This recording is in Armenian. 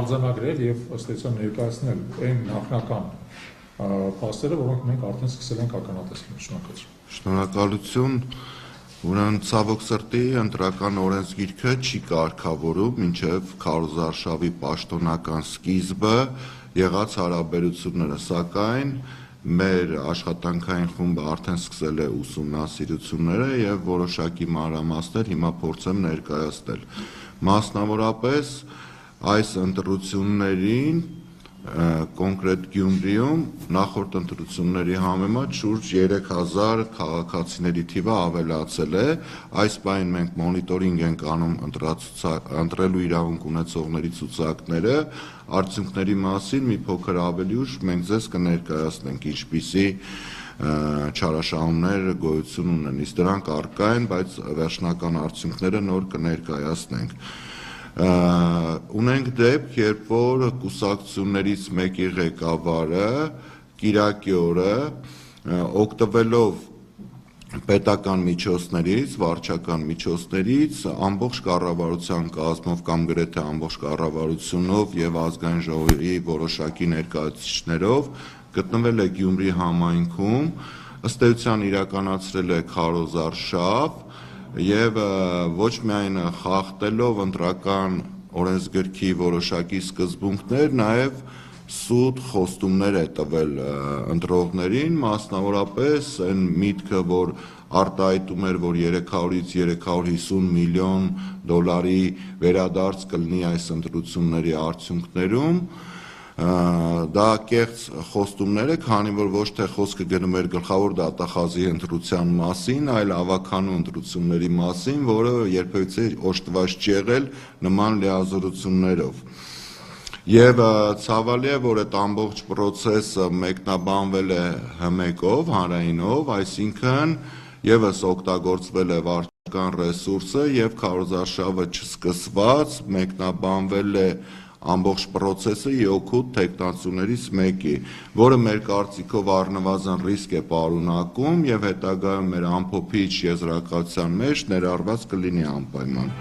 արձանագրել եւ ըստ էության ներկայացնել այն նախնական փաստերը, որոնք մենք արդեն սկսել ենք ականատեսել։ Շնորհակալություն։ Շնորհակալություն։ Ուրեմն ցավոք սրտի ընտրական օրենսգիրքը չի կարգավորում մինչև քարոզարշավի պաշտոնական սկիզբը եղած հարաբերությունները, սակայն մեր աշխատանքային խումբը արդեն սկսել է ուսումնասիրությունները եւ որոշակի մանրամասներ հիմա փորձեմ ներկայացնել։ Մասնավորապես այս ընտրություններին կոնկրետ Գյումրիում նախորդ ընտրությունների համեմատ շուրջ 3000 քաղաքացիների թիվը ավելացել է։ Այս պահին մենք մոնիտորինգ ենք անում ընտրելու իրավունք ունեցողների ցուցակները, արդյունքների մասին մի փոքր ավելի ուշ մենք ձեզ կներկայացնենք ինչպիսի չարաշահումներ գոյություն ունեն, իսկ դրանք առկա են, բայց վերջնական արդյունքները նոր կներկայացնենք։ Ունենք դեպք, երբ որ կուսակցություններից մեկի ղեկավարը կիրակի օրը օգտվելով պետական միջոցներից, վարչական միջոցներից ամբողջ կառավարության կազմով կամ գրեթե ամբողջ կառավարությունով եւ ազգային ժողովի որոշակի ներկայացուցիչներով գտնվել է Գյումրի համայնքում, ըստ էության իրականացրել է քարոզարշավ եւ ոչ միայն խախտելով ընտրական օրենսգրքի որոշակի սկզբունքներ, նաեւ սուտ խոստումներ է տվել ընտրողներին, մասնավորապես այն միտքը, որ արտահայտում էր, որ 300-ից 350 միլիոն դոլարի վերադարձ կլինի այս ընտրությունների արդյունքներում, դա կեղծ խոստումներ է, քանի որ ոչ թե խոսքը գնում էր գլխավոր դատախազի ընտրության մասին, այլ ավականու ընտրությունների մասին, որը երբևիցե օժտված չի եղել նման լիազորություններով։ Եվ ցավալի է, որ այդ ամբողջ process-ը մեկնաբանվել է ՀՄԵԿ-ով, հանրայինով, այսինքն եւս օգտագործվել է վարչական ռեսուրսը եւ քարոզարշավը չսկսված մեկնաբանվել է ամբողջ process-ը իօքուտ թեկնածուներից մեկի, որը մեր կարծիքով առնվազն ռիսկ է պարունակում եւ հետագայում մեր ամփոփիչ եզրակացության մեջ ներառված կլինի անպայման։